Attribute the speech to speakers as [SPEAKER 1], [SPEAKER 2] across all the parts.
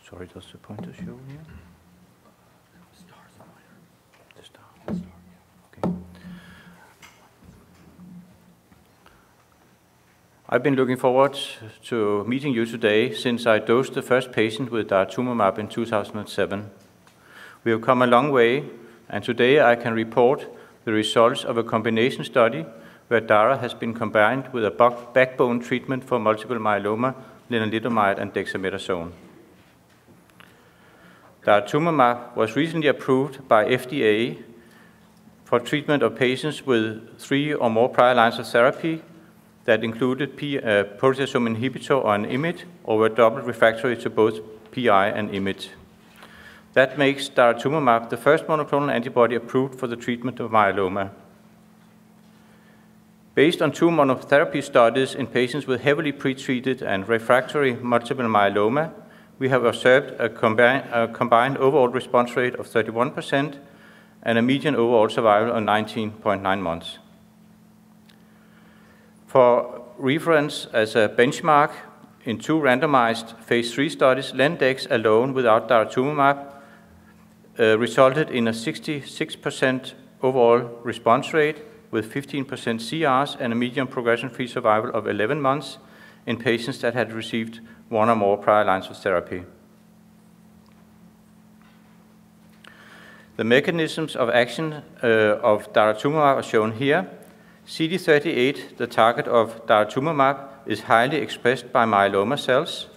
[SPEAKER 1] Sorry, does the pointer show here? The star. Okay. I've been looking forward to meeting you today since I dosed the first patient with daratumumab in 2007. We have come a long way, and today I can report the results of a combination study where DARA has been combined with a backbone treatment for multiple myeloma, lenalidomide and dexamethasone. Daratumumab was recently approved by FDA for treatment of patients with 3 or more prior lines of therapy that included proteasome inhibitor or an IMiD, or were double refractory to both PI and IMiD. That makes daratumumab the first monoclonal antibody approved for the treatment of myeloma. Based on 2 monotherapy studies in patients with heavily pretreated and refractory multiple myeloma, we have observed a combined overall response rate of 31% and a median overall survival of 19.9 months. For reference as a benchmark, in 2 randomized phase 3 studies, Lendex alone without daratumumab resulted in a 66% overall response rate with 15% CRs and a median progression-free survival of 11 months in patients that had received 1 or more prior lines of therapy. The mechanisms of action of daratumumab are shown here. CD38, the target of daratumumab, is highly expressed by myeloma cells.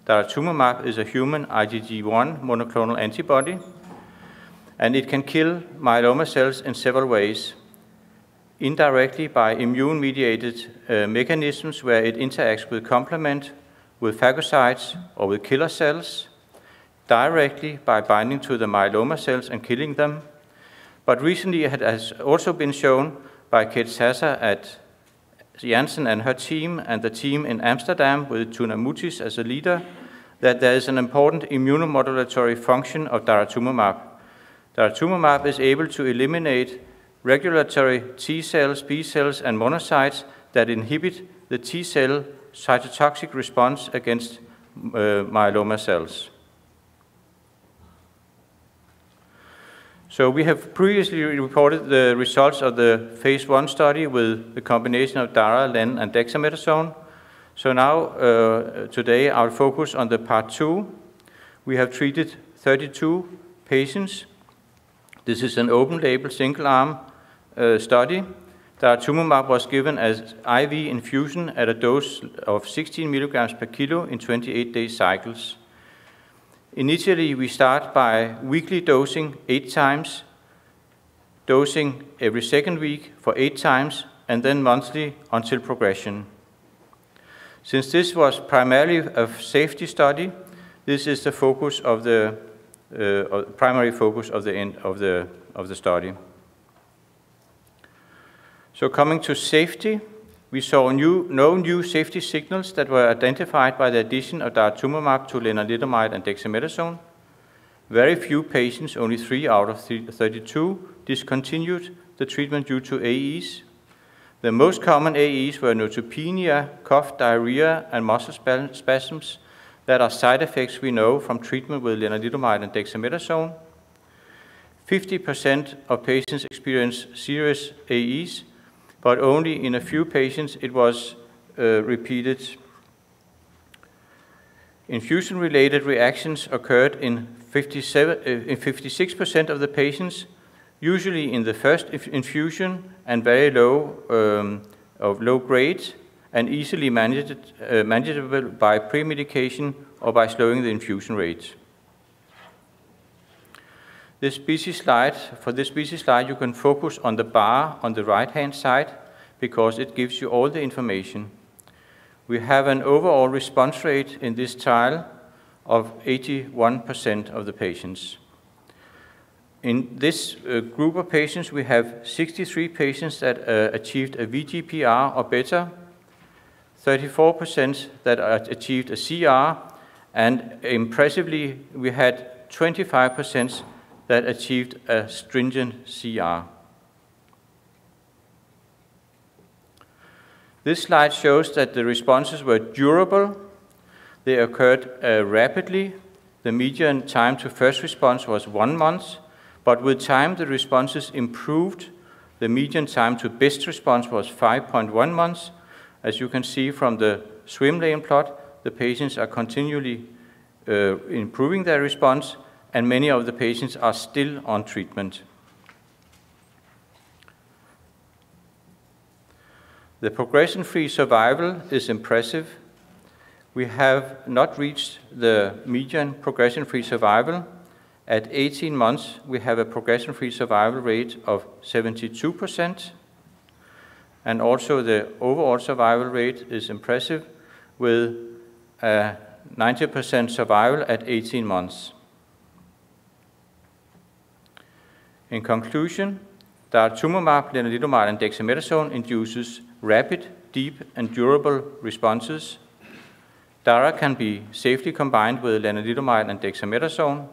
[SPEAKER 1] Daratumumab is a human IgG1 monoclonal antibody, and it can kill myeloma cells in several ways. Indirectly by immune-mediated mechanisms where it interacts with complement, with phagocytes, or with killer cells. Directly by binding to the myeloma cells and killing them. But recently it has also been shown by Kate Sasser at Janssen and her team, and the team in Amsterdam with Tuna Mutis as a leader, that there is an important immunomodulatory function of daratumumab. Daratumumab is able to eliminate regulatory T cells, B cells, and monocytes that inhibit the T cell cytotoxic response against myeloma cells. So we have previously reported the results of the phase 1 study with the combination of DARA, LEN, and dexamethasone. So now, today, I'll focus on the part 2. We have treated 32 patients. This is an open-label, single-arm study. Daratumumab was given as IV infusion at a dose of 16 milligrams per kilo in 28-day cycles. Initially, we start by weekly dosing 8 times, dosing every second week for 8 times, and then monthly until progression. Since this was primarily a safety study, this is the focus of the primary focus of the study. So coming to safety, we saw no new safety signals that were identified by the addition of daratumumab to lenalidomide and dexamethasone. Very few patients, only 3 out of 32, discontinued the treatment due to AEs. The most common AEs were neutropenia, cough, diarrhea, and muscle spasms that are side effects we know from treatment with lenalidomide and dexamethasone. 50% of patients experience serious AEs, but only in a few patients it was repeated. Infusion-related reactions occurred in 56% of the patients, usually in the first infusion and very low grade, and easily manageable by pre-medication or by slowing the infusion rate. For this busy slide, you can focus on the bar on the right-hand side because it gives you all the information. We have an overall response rate in this trial of 81% of the patients. In this group of patients, we have 63 patients that achieved a VGPR or better, 34% that achieved a CR, and impressively, we had 25% that achieved a stringent CR. This slide shows that the responses were durable. They occurred rapidly. the median time to first response was 1 month, but with time the responses improved. The median time to best response was 5.1 months. As you can see from the swim lane plot, the patients are continually improving their response, and many of the patients are still on treatment. The progression-free survival is impressive. We have not reached the median progression-free survival. At 18 months, we have a progression-free survival rate of 72%, and also the overall survival rate is impressive with a 90% survival at 18 months. In conclusion, daratumumab, lenalidomide, and dexamethasone induces rapid, deep, and durable responses. DARA can be safely combined with lenalidomide and dexamethasone,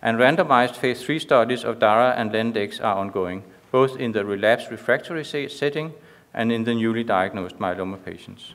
[SPEAKER 1] and randomized phase 3 studies of DARA and Len-Dex are ongoing, both in the relapsed refractory setting and in the newly diagnosed myeloma patients.